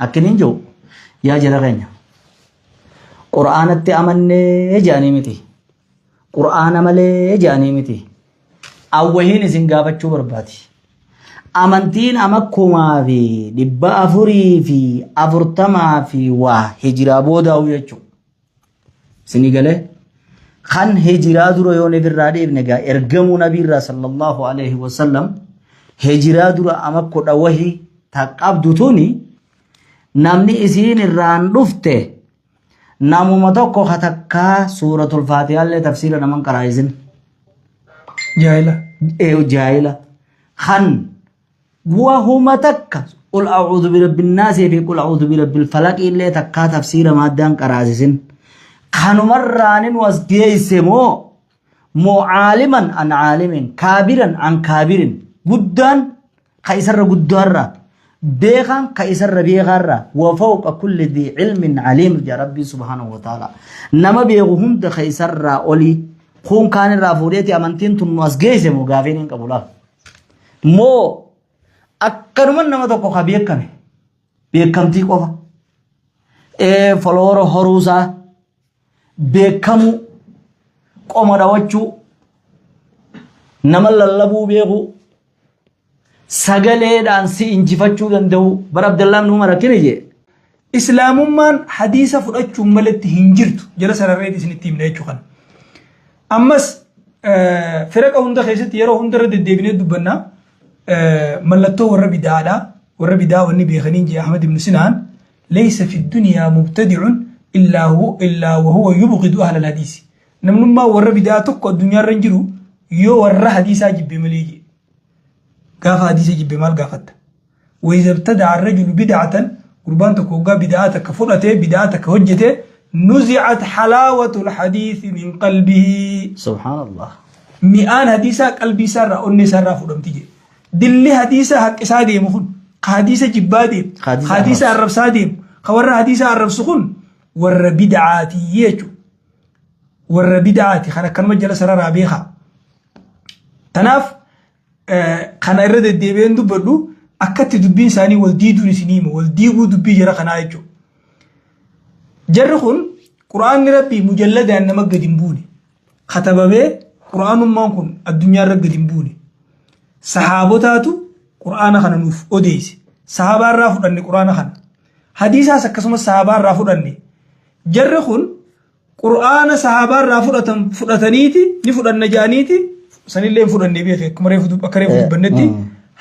أكنين جو يا جرغين قرآن التأمن جاني متي قرآن ملي جاني متي أوهين سنقابة شو برباتي أمنتين أمكما في دبا أفري في أفرتما في وهجرا بودا ويجو سنقاله خان هجرا درو يوني في الرادي ابنقا ارقمو نبي صلى الله عليه وسلم هجرا درو أمكو دوهي تقابدو توني نمني إسين الران رفته نامو متوكو خطكا سورة الفاتحة اللي تفسير نمان قرائزن جاهلة جاهلة خان وهما تكا قل أعوذ برب الناس في قل أعوذ برب الفلق اللي تكا تفسير مادان قرائزن خانو مران واسقيسمو معالما عن عالم كابرا عن كابر قدان خيسر قدارا بيغان كيسر بيغارا وفوق كل ذي علم عليم يا ربي سبحانه وتعالى نما بيغهم ده خيسر اولي خون كان رافوريتي امانتين تنواس جيزه مغافين قبولا مو اكرمن نما تو خبيك كان بيكمتي قفا فلور هروسا بيكمو قومدا وچو نما للبو بيغو سجله دانسي إنجفتشو دندو بر عبد الله بن عمر كنيجي إسلام من حديث فرأتشو ملت هنجرت جلس على الرئيس سنتيم نيجو خان أمس فرق هندا خيست يرو هندا رد الدبنة دبنا ملتو وربي دا وني بيخنين جي أحمد بن سنان ليس في الدنيا مبتدع إلا وهو يبغض أهل الحديث نمنما وربي دا تقو الدنيا رنجرو يو ور حديثا جب مليجي قاف حديث جب مال قافت وإذا ابتدع الرجل بدعة قربان تكوغا بدعاتك فرأته بدعاتك هجته نزعت حلاوة الحديث من قلبه سبحان الله مئان حديثا قلبي سارة أني سارة فرمتي دلي حديثا حق سادي مخون حديثا جبادي حديثا عرب سادي خور حديثا عرب سخون ور بدعاتي يجو ور بدعاتي خانا كان مجال سارة رابيخا تناف خنا إرد الدبين دبلو أكتر دبين ساني والديدو نسنيم والديبو دبي جرا خنا يجو جرخون قرآن ربي مجلد أنما قديمبوني خطب به قرآن ما كن الدنيا رب قديمبوني صحابتاتو قرآن خنا نوف أوديس صحابة رافض أن قرآن خنا حديثا سكسم الصحابة رافض أني جرخون قرآن صحابة رافض فرتنيتي نفض النجانيتي سنيلين فرن النبي خير كمرة فدو بندي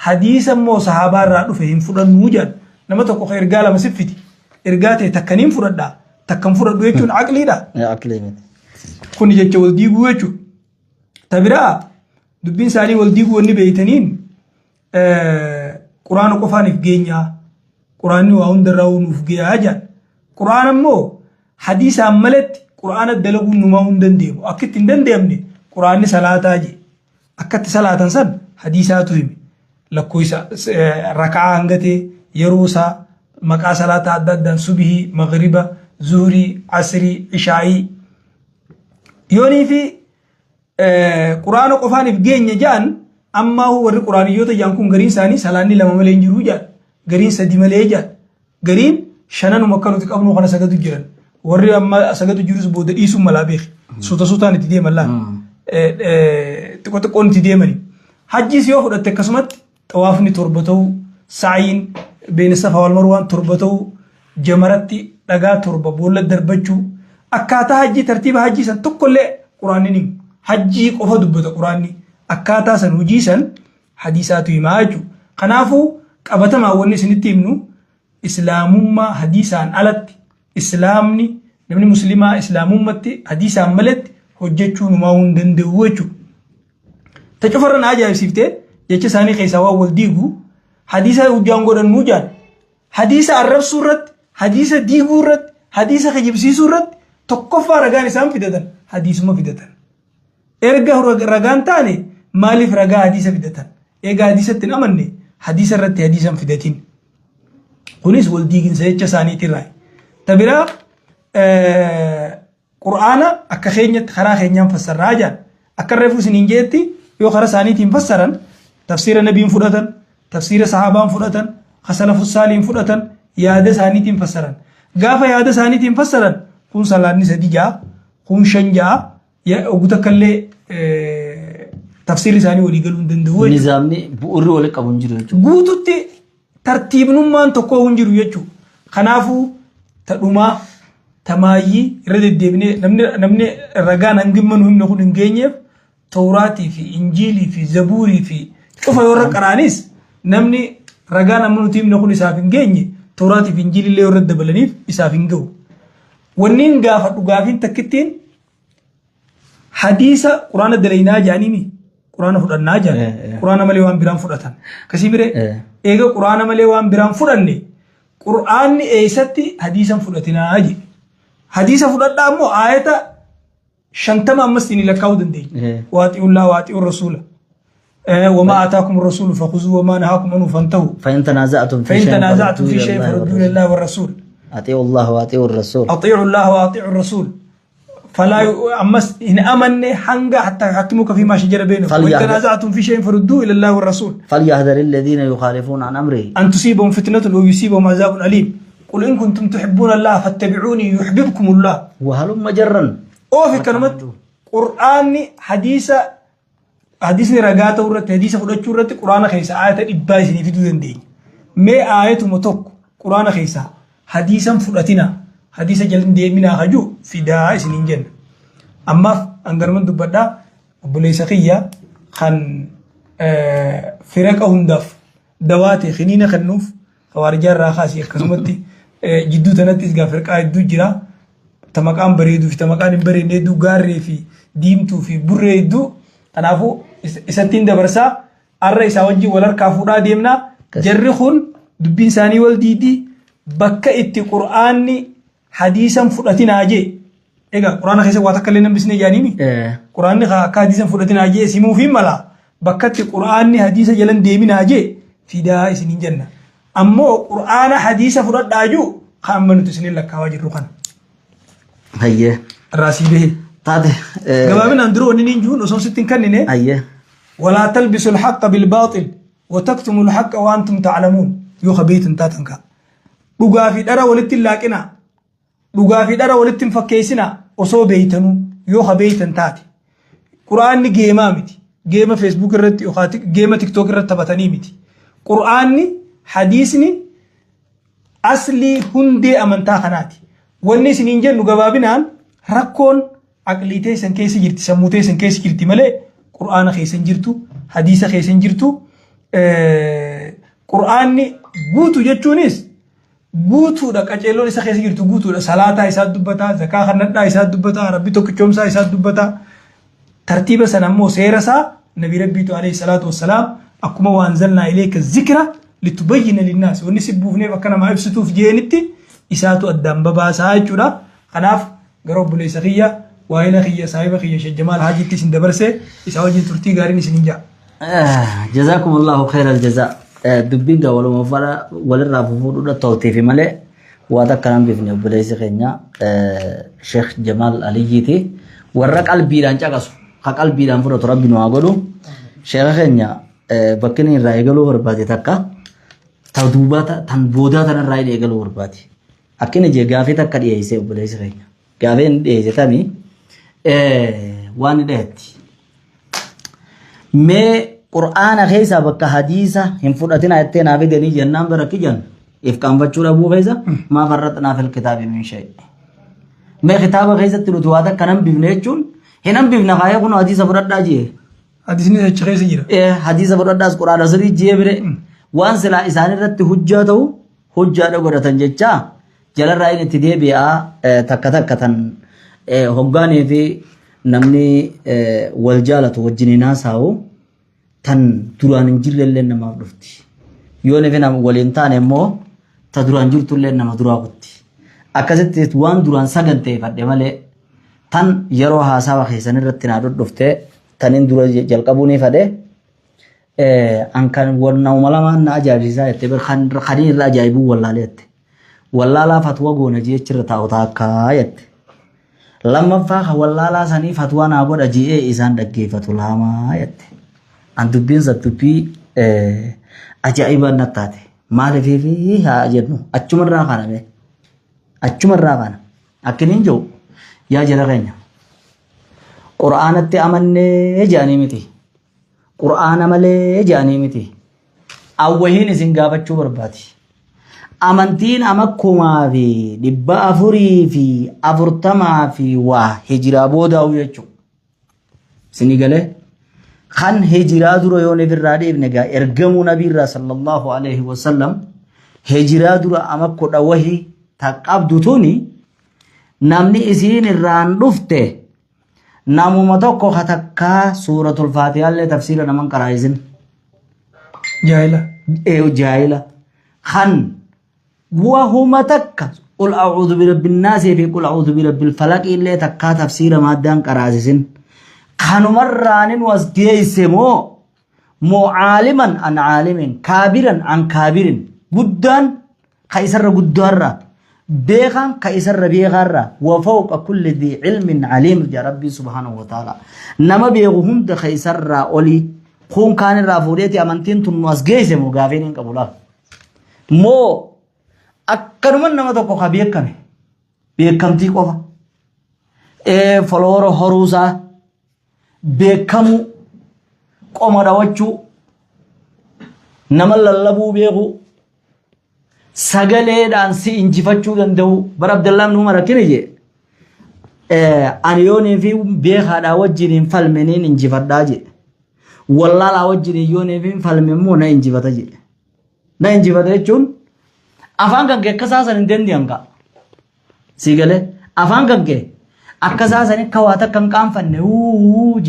حديثا مو صحابة رادو فهم فرن موجان نما تكو خير قال مسفتي إرقاته تكنين فرن دا تكن فرن دو يجون عقلي دا عقلي كوني جاك والديقو يجو تبرا دبين سالي والديقو وني بيتنين قرآن قفان فقينيا قرآن وعون دراون فقيا هجان قرآن مو حديثا ملت قرآن الدلقو نماون دنديم أكت دنديمني قرآن صلاة جي أكت صلاة سن حديثات هم لكويسا ركعة هنگتي يروسا مقا صلاة عدد صبحي مغربة زوري عصري عشائي يوني في قرآن قفان بجين جان أما هو القرآن يوتا جانكم غرين ساني سلاني لما ملين جرو جان غرين سدي ملين جان غرين شنان مكانو تقابنو خانا ساقدو جران ورّي أما ساقدو جروس بودر إيسو ملابيخ سوتا سوتا نتدي ملا تكون تديمني حجي سيو خد التكسمت طوافني تربتو سعين بين الصفا والمروة تربتو جمرتي لقا تربة بولا دربجو أكاتا حجي ترتيب حجي سن تقول لي قرآني حجي قفا دبت قرآني أكاتا سن وجي سن حديثاتو يماجو خنافو قبتا ما وني سنتي منو إسلامما حديثان ألت إسلامني نمني مسلمة إسلاممتي حديثان ملت hojjechuun ma hundanda'u jechu tacufarran ajaa'ibsiifte jecha isaanii keessaa waa wal diigu hadiisa hujjaan godhan muujaan hadiisa arrabsuu irratti hadiisa diiguu irratti hadiisa kijibsiisuu irratti tokkoffaa ragaan isaan fidatan hadiisuma fidatan erga ragaan taane maaliif ragaa hadiisa fidatan eega hadiisatti hin amanne hadiisa irratti hadiisan fidatin kunis wal diiginsa jecha isaaniitirraa tabiraa قرآن أكخينيت خرا خينيان فسر راجان أكرفو سنينجيتي يو خرا سانيتين فسرن تفسير النبي فرطن تفسير صحابان فرطن خسلف السالين فرطن yaada isaaniitiin fassaran gaafa yaada isaaniitiin fassaran kun salaanni sadi ja'a kun shan ja'a oguta kallee tafsiirri isaanii walii galuu hin danda'u nizaamni bu'uurri walitti qabu hin jiru jechuudha guututti tartiibnummaan tokko hin jiru jechuudha kanaafuu tadhumaa tamaayii irra deddeebinee namni ragaan hangimmanu himne kun hin geenyeef tawraatii fi injiilii fi zabuurii fi cufa yoo qaraanis namni ragaan amma nuti himne kun isaaf hin geenye tawraatii fi injiilii illee irra dabalaniif isaaf hin ga'u wanniin gaafa dhugaafiin takkittiin hadiisa quraana dalaynaa jaaniimi quraana fudhannaa jaan quraana malee waan biraan fudhatan kasii bire eega quraana malee waan biraan fudhanne quraanni eessatti hadiisan fudhatinaa jedhe hadiisa fudhadhaa ammoo aayata 50 ammas inni lakkaa'uu dandeenya waaxi'ullaa waaxi'ur rasuula وما آتاكم الرسول فخذوه وما نهاكم عنه فانتهوا فإن تنازعتم في شيء فردوه لله والرسول أطيعوا الله وأطيعوا الرسول أطيعوا الله وأطيعوا الرسول فلا أمس إن أمن حنجا حتى يحكموك فيما شجر بينهم وإن تنازعتم في شيء فردوه إلى الله والرسول فليحذر الذين يخالفون عن أمره أن تصيبهم فتنة أو يصيبهم عذاب أليم قل إن كنتم تحبون الله فاتبعوني يحببكم الله وهلم جرا أو في كلمة قرآن حديث رجعته ورت حديث فلوت ورت قرآن خيسا آية إباي سني في دون دين ما آية متوك قرآن خيسا حديثا فلوتنا حديث جلن دي منا خجو في داعي سنين جن أما أنجر من دبدا بوليس خيا خن فرق أهندف دواتي خنينة خنوف خوارج الراخاسي كسمتي جدو تنتيز غافرق آيدو جرا تمكان بريدو في تمكان بريدو غاري في ديمتو في بريدو تنافو إسنتين دبرسا أرى إساوجي ولر كافونا ديمنا جرخون دبين ساني والديدي بكا إتي قرآني حديثا فلتنا أجي إيقا قرآن خيسا واتكالينا بسني جانيمي قرآن حديثا فلتنا أجي سيمو في ملا بكا إتي قرآني حديثا جلن ديمنا أجي في داء سنين جنة أمو قرآن حديثا فلتنا أجو خامنو تسنين لك واجر رخان هيه الراسي به طاده قبابنا اندرو ونين جون وصون ستين كنني هيه ولا تلبسوا الحق بالباطل وتكتموا الحق وأنتم تعلمون يو خبيت انتاتنكا بغا في دارا ولتين لاكنا بغا في دارا ولتين فكيسنا وصو بيتنو يو خبيت انتاتي قرآن جيما متي جيما فيسبوك الرد يخاتي جيما تيك توك الرد تبتني متي قرآن حديثني أصلي هندي أمنتا خناتي والناس نينجن نقبابنا ركون عقليتي سن كيس جرتي سموتي سن كيس جرتي ملي قرآن خيسن جرتو حديث خيسن جرتو قرآن بوتو جتشونيس بوتو دا كاچيلون إسا خيسن جرتو بوتو دا صلاة إسا دبتا زكاة خندا إسا دبتا ربي توك چومسا إسا دبتا ترتيب سنمو سيرسا نبي ربي تو عليه الصلاة والسلام أكما وأنزلنا إليك الذكرى لتبين للناس ونسبوه نيبا كان ما يفسدو في جينتي إساتو الدم باباسا يجونا خناف قرب ليس خيّة وإلى خيّة صاحب خيّة شجمال حاجة تسند برسة إساوجي ترتي قارين سنينجا جزاكم الله خير الجزاء دبينغا ولا مفرا ولا رافو ولا توتي في ملء وهذا كلام بيفني بليس خيّة شيخ جمال علي جيتي ورق البيران جاكسو خاك البيران فرو ترى بنو أقولو شيخ خيّة بكني رايقلو ورباتي تكا تودوباتا تنبودا تنا رايقلو ورباتي أكين جعافي تكا ديايسه بليس خيّة جعافين ديايسه تامي وان دهتي ما قرآن خيسا بك حديثا هم فرطنا اتنا في دني جنان بركي جن إفكام بچورا بو خيسا ما فرطنا في الكتاب من شيء ما كتاب خيسا تلو هذا كنم بيفنيچون هنم بيفنا غايا كنو حديثا فرط داجي حديث ني خيسا جيرا حديثا فرط داس قرآن سري جيبره وان سلا إسان رت حجة تو حجة دغرتن جچا جل راين تدي بيا تكتكتن hoggaanii fi namni wal jaalatu wajjiniinaa saa'u tan duraan hin jirrellee namaaf dhufti yoo nefe nama waliin taane immoo ta duraan jirtullee nama duraa kutti akkasitti waan duraan saganteeffadhe malee tan yeroo haasawa keessan irratti naa dhufte tanin dura jalqabuunii fadhe ankan wanna umalamaan na ajaa'ibsiisaa jette khanii irra ajaa'ibuu wallaalee jette wallaalaa fatwa goona jeechirra taa'utaa akkaa jette لما فاخ والله لا سني فتوى نابود أجيء إنسان دقي فتوى ما يت عند بين ستبي أجائب النتاتي maaliif fi haa jennu achumarraa kana be achumarraa kana akkiniin jiru yaa jala keenya qur'aanatti amannee jaanii miti qur'aana malee jaanii miti awwahiin isin gaafachuu barbaadi amantiin amakkumaa fi 440 fi waa hijiraa boodaa'u jechuudha isin galee kan hijiraa dura yoo nefirraa deebne gaa ergamuu nabiirraa sallallahu alaihi wasallam hijiraa dura amakkoodha wahii taqabdu tuni namni isiin irraan dhufte namuma tokko katakkaa suuratul faatihaa illee tafsiira naman qaraa'isin jaahila kan wahuma takka qul a'uudhu birabbil naasi fi qul a'uudhu birabbil falaq illee takkaa tafsiira maaddaan qaraasisin kanumarraanin was geeyse moo caaliman an caalimin kaabiran an kaabirin guddaan ka isarra guddaarra beekan ka isarra beekaarra wa fawqa kulli dhi cilmin caliim ja rabbii subhaanahu wa ta'ala nama beeku hunda ka isarra oli kun kaanirraa fuudheeti amantiin tun was geeyse moo gaafeen hin qabu laal moo akkanuman nama tokko ka beekame beekamtii qofa foloora horuusaa beekamu qoma dhawachuu nama lallabuu beeku sagaleedhaan si injifachuu danda'u bara Abdallaan Umar akkana je ani yoonii fi beekaadhaa wajjiniin falmeniin injifadhaa je wallaalaa wajjiniin yoonii fi falme immoo na injifata je na injifata jechuun afaan kan kee akkasaasan hin dandeeyyan ka si galee afaan kan kee akkasaasan akka waa takka hin qaanfanne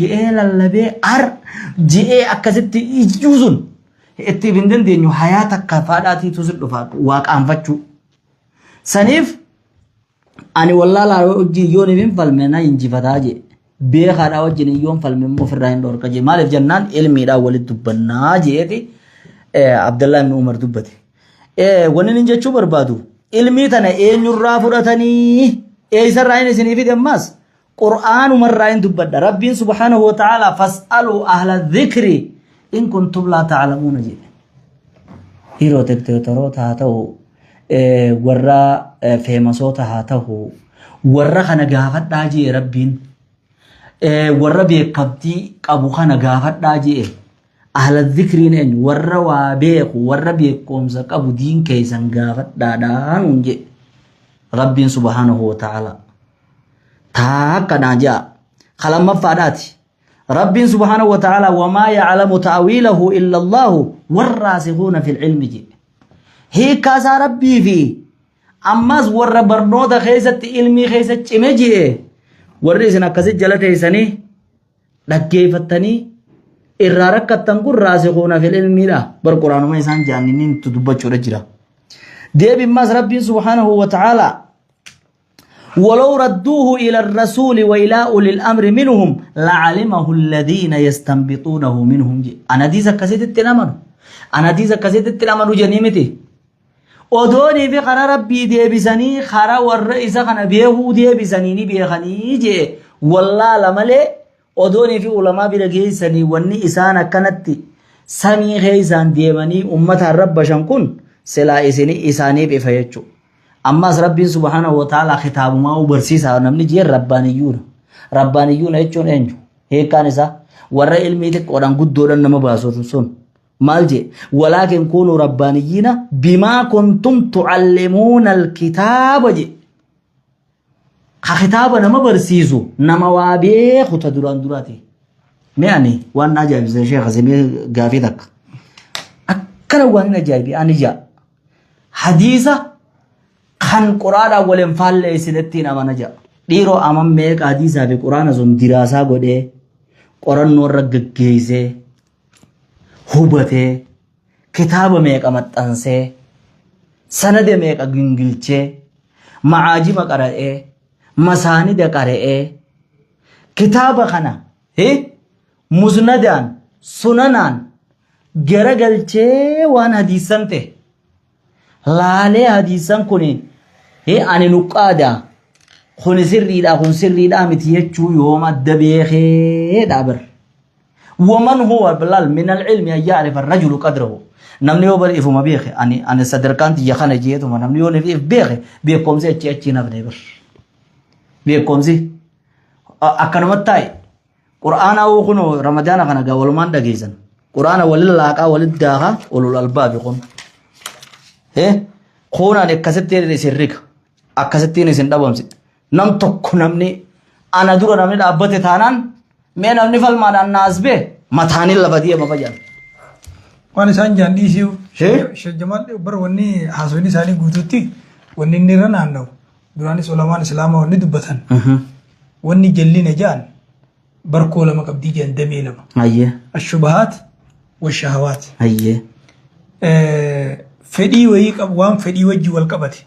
je'ee lallabee ar je'ee akkasitti ijjuusun ittiif hin dandeenyu hayaa takka faadhaatiitu si dhufa waa qaanfachuu saniif ani wallaalaa wajjin yoon hin falme na injifataa je beekaadhaa wajjin yoon falme immoo ofirraa hin dhoorka je maaliif jennaan ilmiidhaan walitti dubbannaa jeeti Abdallah ibn Umar dubbate wanni nin jechuu barbaadu ilmii tana eenyurraa fudhatanii eeysarraa hin isinii fide ammas qur'aanumarraa hin dubbadha rabbiin subhaanahu wa ta'ala fas'aluu ahla dhikri in kuntum laa ta'lamuuna jedhe hiiroo tekteetoroota haa ta'u warra feemasoota haa ta'u warra kana gaafadhaa jee rabbiin warra beekamtii qabu kana gaafadhaa jee ahla dhikriin eenyu warra waa beeku warra beekumsa qabu diin keeysan gaafadhaadhaan jedhe rabbiin subhaanahu wa ta'ala taakkanaa jaa kalamaffaadhaati rabbiin subhaanahu wa ta'ala wamaa ya'lamu ta'wiilahu illa allahu warraasikuuna fil ilmi jedhe hiikkaasaa rabbii fi ammas warra barnoota keessatti ilmii keessa cime jedhe warri isin akkasit jala teeysanii dhaggeeffattanii irraa rakkattan kun raasikuuna fil ilmiidha bar quraanuma isaan jaanniniin dubbachuudha jira deebimmaas rabbiin subhaanahu wa ta'ala ولو ردوه إلى الرسول وإلى أولي الأمر منهم لعلمه الذين يستنبطونه منهم أنا دي زكاسيت التلامن أنا دي زكاسيت التلامن جنيمتي أدوني في خرا ربي دي بسني خرا والرئيس خنا بيه دي بسنيني بيخني جي والله لملي أدوني في علماء برجي سني وني إسانا كانت سمي خيزان ديماني أمة الرب شنكون سلا إساني بفيتشو أما ربي سبحانه وتعالى خطاب ما وبرسيسا نمني جير ربانيون هيتشون انجو هيك كان إسا ورى علمي تك وران قد دورا نما باسوتن سون مالجي ولكن كونوا ربانيين بما كنتم تعلمون الكتاب جي خطاب نما برسيسو نما وابي خطا دوران دوراتي معني وانا جايب زي شيخ زميل قافيتك أكنا وانا جايبي أنا جا حديثة kan quraana walen falle isinettiin amanaja dhiiroo amam meeqa hadiisaa fi quraana sun diraasaa godhee qorannoo irra gaggeessee hubatee kitaaba meeqa maxxansee sanada meeqa gingilchee macaajima qara'ee masaanida qara'ee kitaaba kana musnadaan sunanaan garagalchee waan hadiisan ta'e laalee hadiisan kuni ani nuqaada kun sirriidha miti jechuu yooma adda beekee dhaabar waman huwa bilal min alcilmi an yacrifa arrajulu qadrahu namni yoo bari ifuma beeke ani sadarkaan tiyya kana jeetuma namni yoo if beeke beekomsi achi nafne bir beekomsi akkanumatti taa'e qur'aana kuno ramadaana kana gaa walumaan dhageessan qur'aana walil laaqaa walid daaqa ulul albaabi kun kuunaan akkasitti isin rika akkasittiin isin dhabamsi nam tokko namni ana dura namni dhaabbate taanaan mee namni falmaadhaan naas bee mataaniin lafa di'ama fayyada. Waan isaan jaan dhiisiu shajjamaan bar wanni haasawni isaanii guutuutti wanni inni irra naanna'u duraanis ulamaan islaamaa wanni dubbatan wanni jallina jaan barkoo lama qabdii jaan damee lama. Ayyee. Ashubahaat washahawaat. Ayyee. Fedhii wayii qabu waan fedhii wajji wal qabate.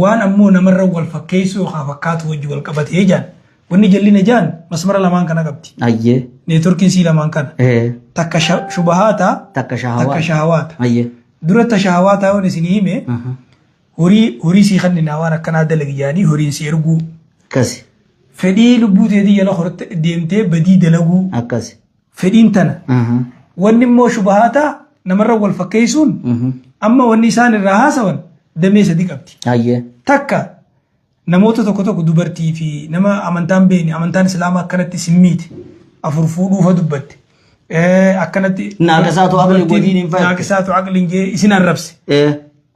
Waan ammoo namarra wal fakkeessu yookaan fakkaatu wajji wal qabate jaan wanni jallina jaan masmara lamaan kana qabdi. Ayyee. Neetworkiin sii lamaan kana. Takka shubahaata. Takka shahawaata. Ayyee. Durata shahawaata yoo isin hime horii sii kannina waan akkanaa dalagi yaanii horiin si erguu. Akkasi. Fedhii lubbuu teetii jala horte deemtee badii dalaguu. Akkasi. Fedhiin tana. Wanni immoo shubahaata namarra wal fakkeessuun amma wanni isaan irraa haasawan damee sadi qabdi. Ayyee. Takka namoota tokko dubartii fi nama amantaan beeni amantaan islaamaa akkanatti simmiiti afur fuudhuufa dubbatte. Akkanatti. Naaqisaatu aqli godhiin hin fayyadu. Naaqisaatu aqli hin jee isin arrabse.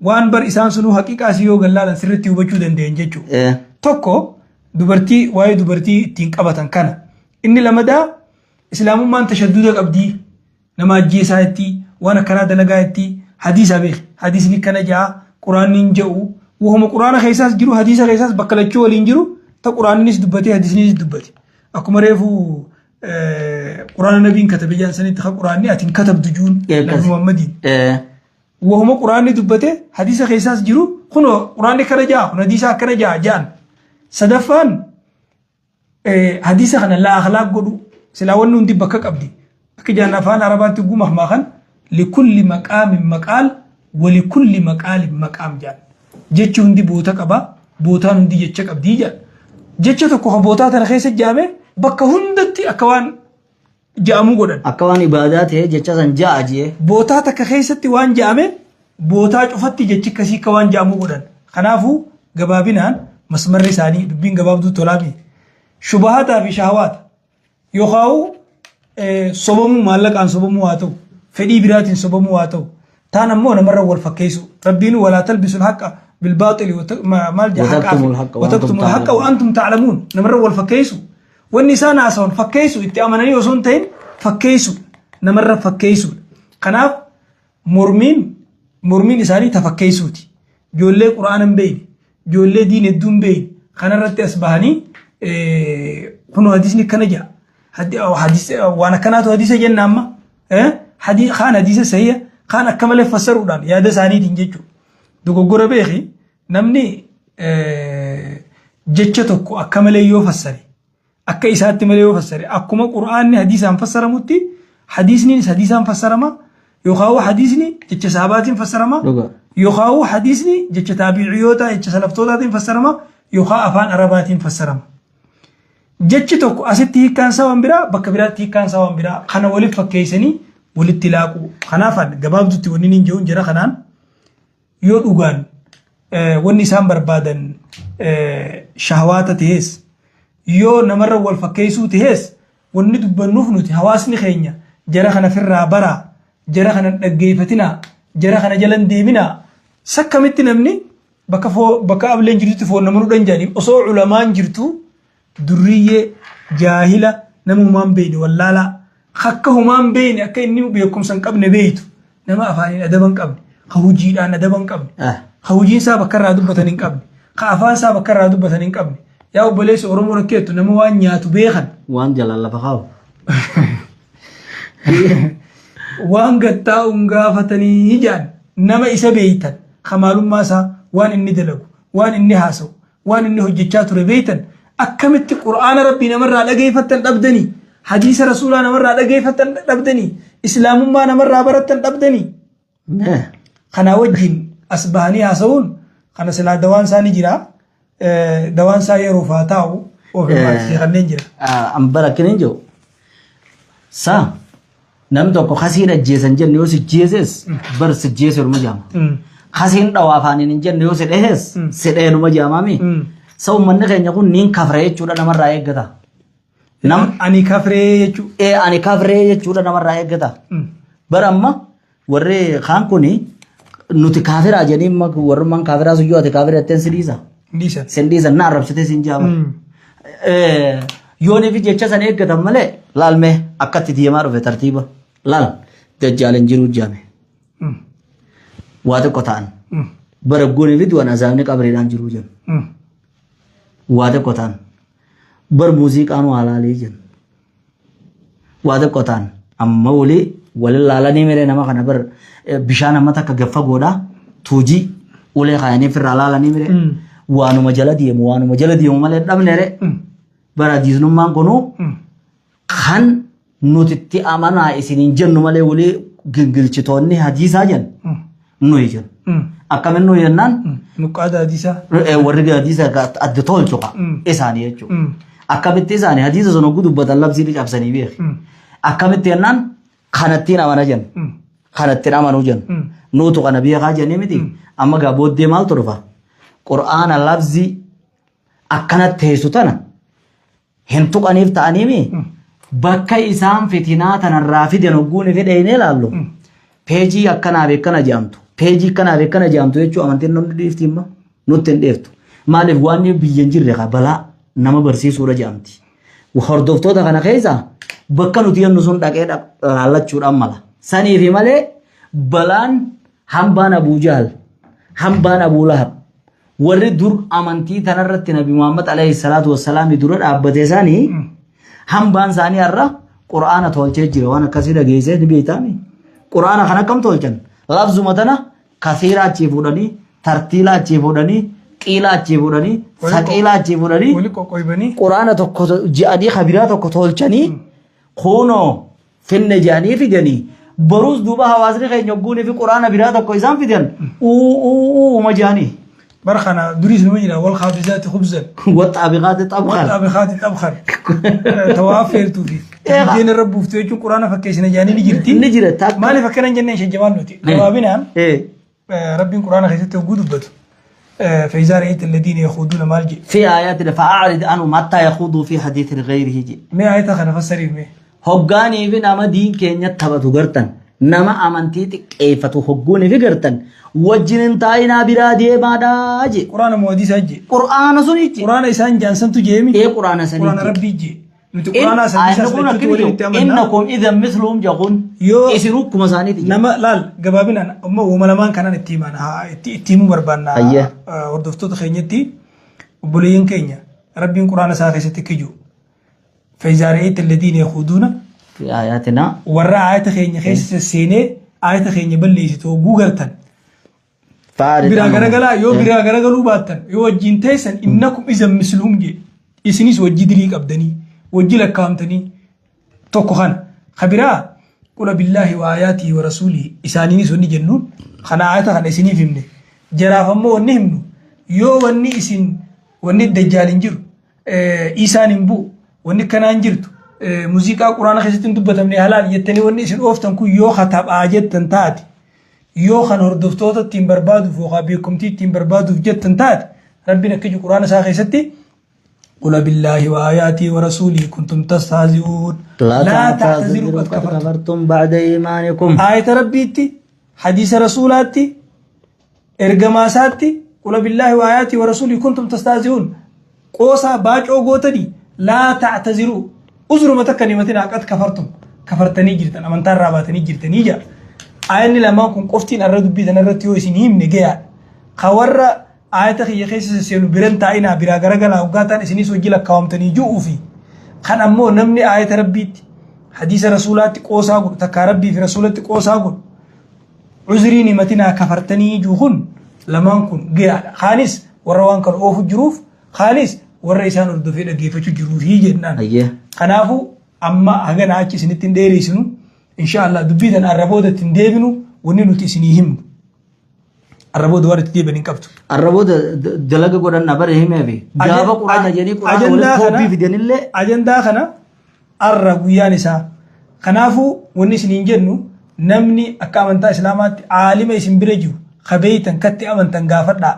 Waan bar isaan sunuu haqiiqaa si yoo gallaalan sirriitti hubachuu danda'an jechuudha. Tokko dubartii waa'ee dubartii ittiin qabatan kana. Inni lamadaa islaamummaan tashadduda qabdii nama ajjeesaa itti waan akkanaa dalagaa itti hadiisa beeki hadiisni kana ja'a quraanni hin ja'u wahuma quraana keessaas jiru hadiisa keessaas bakka lachuu waliin jiru ta quraannis dubbate hadiisnis dubbate akkuma reefu quraana nabiin katabe jaan sanitti ha quraanni atiin katabdu juun nabi muhammadiin wahuma quraanni dubbate hadiisa keessaas jiru kuno quraanni kana ja'a kun hadiisa akkana ja'a jaan sadaffaan hadiisa kana laa akhlaaq godhu silaa wanni hundi bakka qabdi akka jaan afaan arabaatti guma mahmaakan likulli maqaamin maqaal walikulli maqaalin maqaam jaan jechi hundi boota qaba bootaan hundi jecha qabdii jaan jecha tokko bootaa tana keessa jaame bakka hundatti akka waan ja'amuu godhan akka waan ibaadaa ta'e jecha san ja'a jee bootaa takka keessatti waan ja'ame bootaa cufatti jechi akkasii akka waan ja'amuu godhan kanaafuu gabaabinaan masmarri isaanii dubbiin gabaabduu tolaami shubahaataa fi shahawaata yookaan sobamuu maallaqaan sobamuu haa ta'u fedhii biraatiin sobamuu haa ta'u taan ammoo namarra wal fakkeessu rabbiin walaa talbisul haqqa bilbaaxili maal jaha wataktumul haqqa wa antum ta'lamuun namarra wal fakkeessu wanni isaan haasawan fakkeessu itti amananii osoo hin ta'in fakkeessu namarra fakkeessu kanaaf mormiin isaanii tafakkeessuuti ijoollee quraana hin beeyne ijoollee diin hedduu hin beeyne kanarratti as bahanii kun hadiisni kana jaa waan akkanaatu hadiisa jenna amma kaan hadiisa sayya kaan akka malee fassaruudhaan yaada isaaniitiin jechuudha. Dogoggora beeki namni jecha tokko akka malee yoo fassare akka isaatti malee yoo fassare akkuma quraanni hadiisaan fassaramutti hadiisnis hadiisaan fassarama yookaan hadiisni jecha sahabaatiin fassarama yookaan hadiisni jecha taabi'iyoota jecha salaftootaatiin fassarama yookaan afaan arabaatiin fassarama. Jechi tokko asitti hiikkaan sawan biraa bakka biraatti hiikkaan sawan biraa kana waliif fakkeessanii walitti laaqu kanaaf gabaabdutti wanni hin jiru jira kanaan yoo dhugaan wanni isaan barbaadan shahawaata ta'es yoo namarra wal fakkeessuu ta'es wanni dubbannuuf nuti hawaasni keenya jara kana firraa baraa jara kana dhaggeeffatinaa jara kana jalan deeminaa sakkamitti namni bakka ableen jirtutti foon nama nudhan jedhanii osoo ulamaan jirtu durriyyee jaahila nama humaan beeyne wallaalaa akka humaan beeyne akka inni beekumsa hin qabne beeytu nama afaaniin adaba hin qabne ka hujiidhaan adaba hin qabne ka hujiin isaa bakka irraa dubbatan hin qabne ka afaan isaa bakka irraa dubbatan hin qabne yaa obboleessi oromoo rakkeettu nama waan nyaatu beekan waan jalaan lafa kaa'u waan gattaa'uun gaafatanii jaan nama isa beeytan kamaalummaa isaa waan inni dalagu waan inni haasa'u waan inni hojjechaa ture beeytan akkamitti qur'aana rabbii namarraa dhageeffattan dhabdanii hadiisa rasuulaa namarraa dhageeffattan dhabdanii islaamummaa namarraa barattan dhabdanii kana wajjin as bahanii haasa'uun kana silaa dawaan isaanii jira dawaan isaa yeroo faa taa'u ofirraa kanneen jira. Ambara kenen jiru saa nam tokko khasiin ajjeesan jenne yoo si jeeses bar si jeesu jama khasiin dhawaa afaanin hin jenne yoo si dhehes si dheenuma jamami sau manni keenya kun niin kafree jechuudha namarraa eeggata nam ani kafree jechuudha ani kafree jechuudha namarraa eeggata bar amma warri kaan kuni nuti kafiraa jeniin warri man kafiraa sun yoo ati kafira jetteen sidiisa na arrabsitee siin jaaba yooni fi jecha san eeggatan malee laalmee akkatti deemaa dhufe tartiiba laal dajjaalan jiruu jaame waa xiqqoo ta'an bara goonii fi du'an azaabni qabreedhaan jiruu jennu waa xiqqoo ta'an bar muuziqaan waa laalee jennu waa xiqqoo ta'an amma walin laalanii miree nama kana bar bishaan amma takka gaffa godhaa tuujii ulee kaayanii firraa laalanii miree waanuma jala deemu malee dhabneere bara diisnummaan kunuu kan nutitti amanaa isiniin jennu malee walii gingilchitoonni hadiisaa jennu nuyi jennu akkamin nuyi jennaan nuqqaada hadiisaa warri hadiisa adda tolchuqa isaanii jechuudha akkamitti isaanii hadiisa sun hogguu dubbatan labsiin cabsanii beeku akkamitti jennaan kanattiin amana jennu kanattiin amanuu jennu nuutu kana beekaa jennee miti amma gaa booddee maaltu dhufa qur'aana labzii akkanatti teessu tana hin tuqaniif ta'aniimi bakka isaan fitinaa tanarraa fidan hogguun fidheenee laallu peejii akkanaaf akkana jaamtu peejii akkanaaf akkana jaamtu jechuu amantiin namni dhiifti imma nutti hin dheeftu maaliif waan biyya hin jirre balaa nama barsiisuudha jaamti hordoftoota kana keessa bakka nuti yennu sun dhaqee laallachuudhaan mala saniifi malee balaan hambaan Abuu Jahal hambaan Abuu Lahab warri dur amantii tanarratti Nabi Muhammad alayhi salatu wassalaam dura dhaabbatee isaanii hambaan isaanii har'a qur'aana tolchee jira waan akkasii dhageessee ni beektaami qur'aana kan akkam tolchan labzuma tana kasiira achii fuudhanii tartiila achii fuudhanii qiila achii fuudhanii saqiila achii fuudhanii qur'aana tokko ji'anii kabiraa tokko tolchanii kunoo finne ji'anii fidanii baruus duuba hawaasni keenya hogguunii fi qur'aana biraa tokko isaan fidan uuma ji'anii برخنا دريس نوينا والخابزات خبزا والطابخات طبخا توافر توفي دين الرب فتويجو قرآن فكيسنا جاني نجرت ما لي فكرنا جنة شيء جمال نوتي جوابنا ربي قرآن خيسته وجود بده فإذا رأيت الذين يخوضون مالجي في آيات فأعرض عنهم حتى يخوضوا في حديث غيره جي ما آيات خنا فسري مي هوغاني في نما دين كينيا تبتو غرتن نما أمانتي كيفتو هوغوني في غرتن وجنن تاينا برادي مادا جي قرآن مودي سجي قرآن سني جي قرآن إنسان جانسن تجيمي إيه قرآن سني قرآن ربي جي قرآن سني إنكم إذا مثلهم جاكون يسيروكم مساني تجي نما لال جبابنا أما وملمان كنا نتيمان التيمو بربنا وردفتو تخينيتي وبلين كينيا ربي قرآن ساخي ستكجو فإذا رأيت الذين يخوضون في آياتنا ورا آيات خينيا خيس السينة آيات خينيا بليستو بوغرتن بira garagala yo bira garagalu baatan yo wajjin taysan innakum izan mislum je isinis wajji diri qabdani wajji lakamtani tokko kan khabira qul billahi wa ayatihi wa rasulihi isanini sonni jennun khana ayata kan isini fimne jarafammo wonni himnu yo wonni isin wonni dajjalin jiru isanin bu wonni kanan jirtu musiqa qur'ana khasitin dubbatamne halal yettani wonni isin oftan ku yo khatab ajettan taati yoo kan hordoftoota ittiin barbaaduuf yookaan beekumtii ittiin barbaaduuf jettan taate rabbiin akka jiru quraana isaa keessatti qul billaahi wa aayaatii wa rasuulii kuntum tastahzi'uun laa ta'taziruu qad kafartum ba'da iimaanikum aayata rabbiitti hadiisa rasuulaatti ergamaa isaatti qul billaahi wa aayaatii wa rasuulii kuntum tastahzi'uun qoosaa baacoo gootanii laa ta'taziruu uzruma takka nimatina qad kafartum kafartanii jirtan amantaa irraa baatanii jirtanii jaa آيني لما كن قفتين الردو بيدنا الرتيو سنهم نجيا خورا آية خي خيس سيلو برن تاينا برا غرغلا وقاتان سنيس وجيلا كوامتني جو في خان أمو نمني آية ربيت حديث رسولات قوساغون تكاربي في رسولات قوساغون عذريني متنا كفرتني جوهن لما كن جيا خالص وروان كان أوف الجروف خالص والرئيسان الردو في لقيفة الجروف هي جنان خنافو أما هغانا آكي سنتين ديري سنو إن شاء الله دبيدن الربودة تندبنو وننو تسنيهم الربودة وارد تدبن كبتو الربودة دلقة قرآن نبرهم في جاب قرآن جاني قرآن ولا كوبي في دين الله أجندا خنا الربويان سا kanaafuu wanni isiniin jennu namni akka amantaa islaamaatti aalima isin bira jiru khabeeytan katti amantan gaafadhaa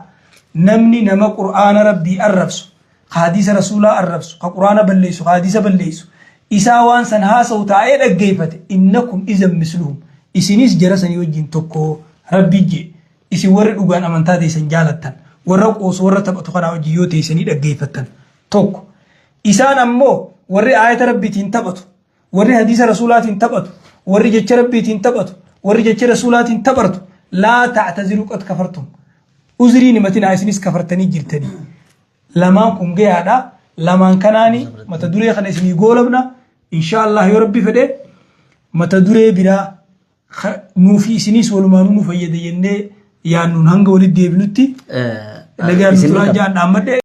namni nama qur'aana rabbii arrabsu hadiisa rasuulaa arrabsu ka qur'aana balleessu hadiisa balleessu isaa waan san haasa'u taa'ee dhaggeeffate innakum izan misluhum isinis jara sanii wajjin tokko rabbii jee isin warri dhugaan amantaa teessan jaalattan warra qoosu warra taphatu kanaa wajjin yoo teessanii dhaggeeffattan tokko isaan ammoo warri aayata rabbiitiin taphatu warri hadiisa rasuulaatiin taphatu warri jecha rabbiitiin taphatu warri jecha rasuulaatiin taphartu laa ta'taziru qad kafartum uzrii nimatina isinis kafartanii jirtanii lamaan kun gayaadha lamaan kanaani mata duree kana isinii goolabna inshallah yoo rabbi fedhe mata duree biraa nuufi isinis walumaanuu nu fayyada jennee yaannuun hanga walitti deebinutti nagaan turaan jaan dhaammadhe